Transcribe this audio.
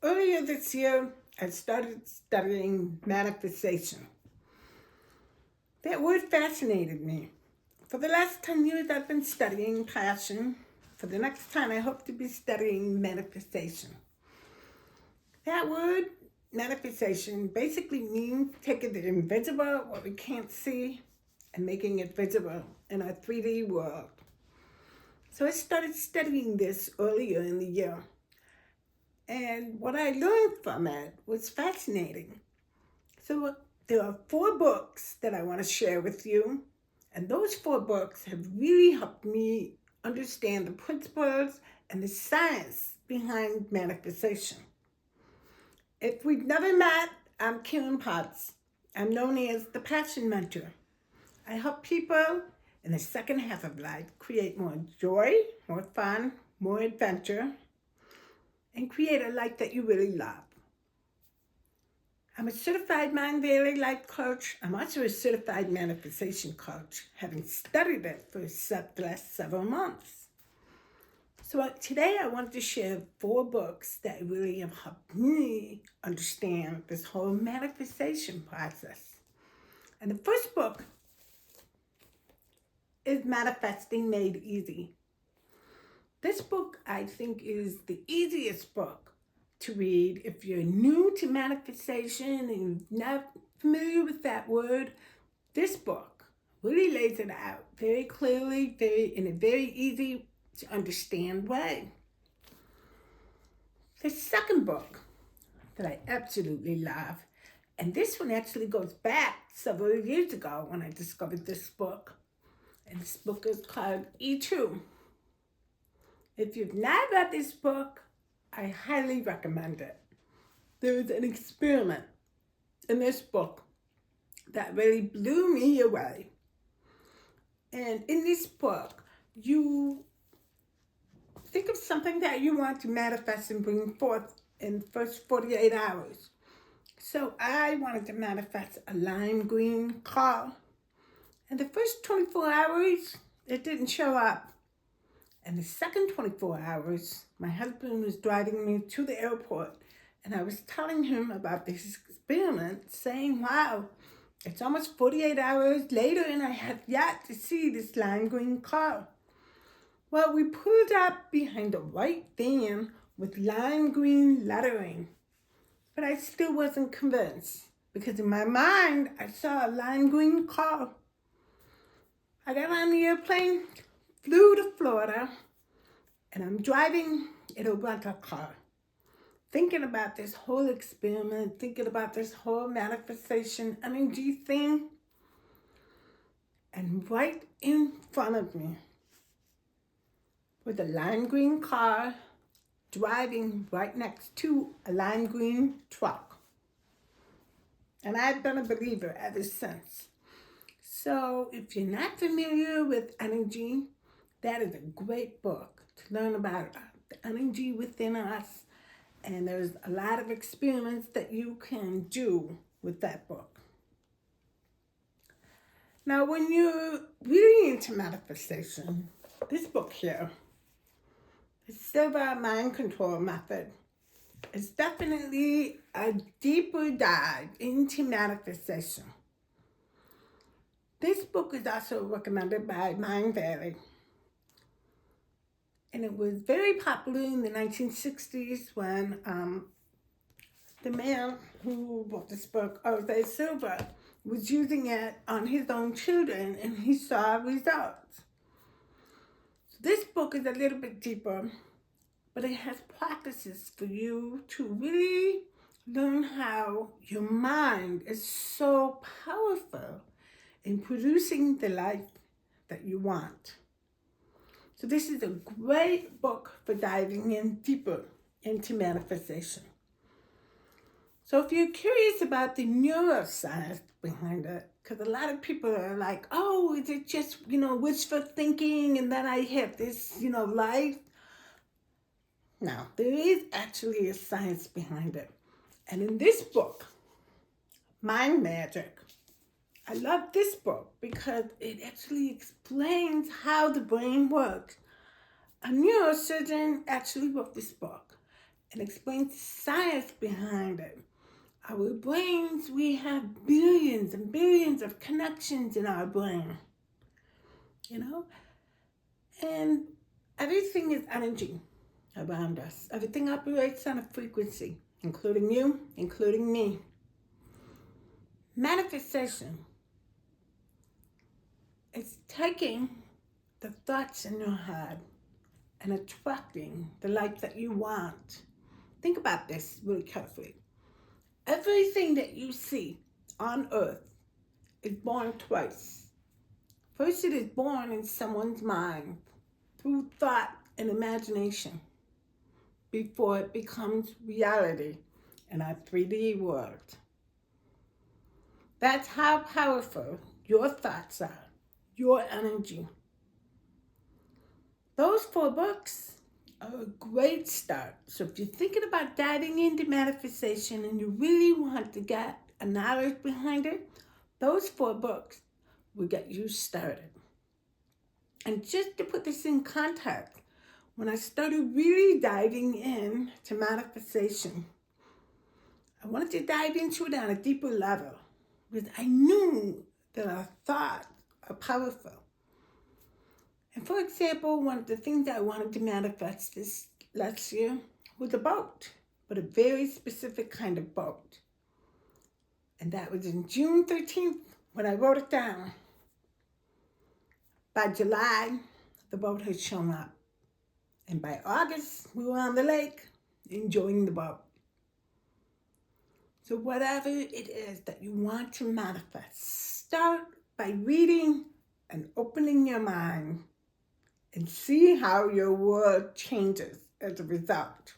Earlier this year, I started studying manifestation. That word fascinated me. For the last 10 years, I've been studying passion. For the next 10, I hope to be studying manifestation. That word, manifestation, basically means taking the invisible, what we can't see, and making it visible in our 3D world. So I started studying this earlier in the year. And what I learned from it was fascinating. So there are 4 books that I want to share with you. And those 4 books have really helped me understand the principles and the science behind manifestation. If we've never met, I'm Karen Potts. I'm known as the Passion Mentor. I help people in the second half of life create more joy, more fun, more adventure, and create a life that you really love. I'm a certified Mind Valley life coach. I'm also a certified manifestation coach, having studied it for the last several months. So today I wanted to share 4 books that really have helped me understand this whole manifestation process. And the first book is Manifesting Made Easy. This book, I think, is the easiest book to read if you're new to manifestation and you're not familiar with that word. This book really lays it out very clearly, in a very easy to understand way. The second book that I absolutely love, and this one actually goes back several years ago when I discovered this book, and this book is called E2. If you've not read this book, I highly recommend it. There's an experiment in this book that really blew me away. And in this book, you think of something that you want to manifest and bring forth in the first 48 hours. So I wanted to manifest a lime green car. In the first 24 hours, it didn't show up. And the second 24 hours, my husband was driving me to the airport, and I was telling him about this experiment, saying, wow, it's almost 48 hours later, and I have yet to see this lime green car. Well, we pulled up behind a white van with lime green lettering, but I still wasn't convinced, because in my mind, I saw a lime green car. I got on the airplane, flew to Florida, and I'm driving in a rental car, thinking about this whole experiment, thinking about this whole manifestation energy thing. And right in front of me was a lime green car driving right next to a lime green truck. And I've been a believer ever since. So if you're not familiar with energy, that is a great book to learn about the energy within us. And there's a lot of experiments that you can do with that book. Now, when you're really into manifestation, this book here, the Silva Mind Control Method, is definitely a deeper dive into manifestation. This book is also recommended by Mind Valley. And it was very popular in the 1960s when the man who wrote this book, Silva, was using it on his own children, and he saw results. So this book is a little bit deeper, but it has practices for you to really learn how your mind is so powerful in producing the life that you want. So this is a great book for diving in deeper into manifestation. So if you're curious about the neuroscience behind it, because a lot of people are like, oh, is it just, wishful thinking and then I have this, life? No, there is actually a science behind it. And in this book, Mind Magic, I love this book because it actually explains how the brain works. A neurosurgeon actually wrote this book, and explains the science behind it. Our brains, we have billions and billions of connections in our brain, you know? And everything is energy around us. Everything operates on a frequency, including you, including me. Manifestation is taking the thoughts in your head and attracting the life that you want. Think about this really carefully. Everything that you see on earth is born twice. First, it is born in someone's mind through thought and imagination before it becomes reality in our 3D world. That's how powerful your thoughts are, your energy. Those 4 books are a great start. So if you're thinking about diving into manifestation and you really want to get a knowledge behind it, those 4 books will get you started. And just to put this in context, when I started really diving in to manifestation, I wanted to dive into it on a deeper level because I knew that our thoughts are powerful. And for example, one of the things I wanted to manifest this last year was a boat, but a very specific kind of boat. And that was in June 13th when I wrote it down. By July, the boat had shown up. And by August, we were on the lake enjoying the boat. So whatever it is that you want to manifest, start by reading and opening your mind and see how your world changes as a result.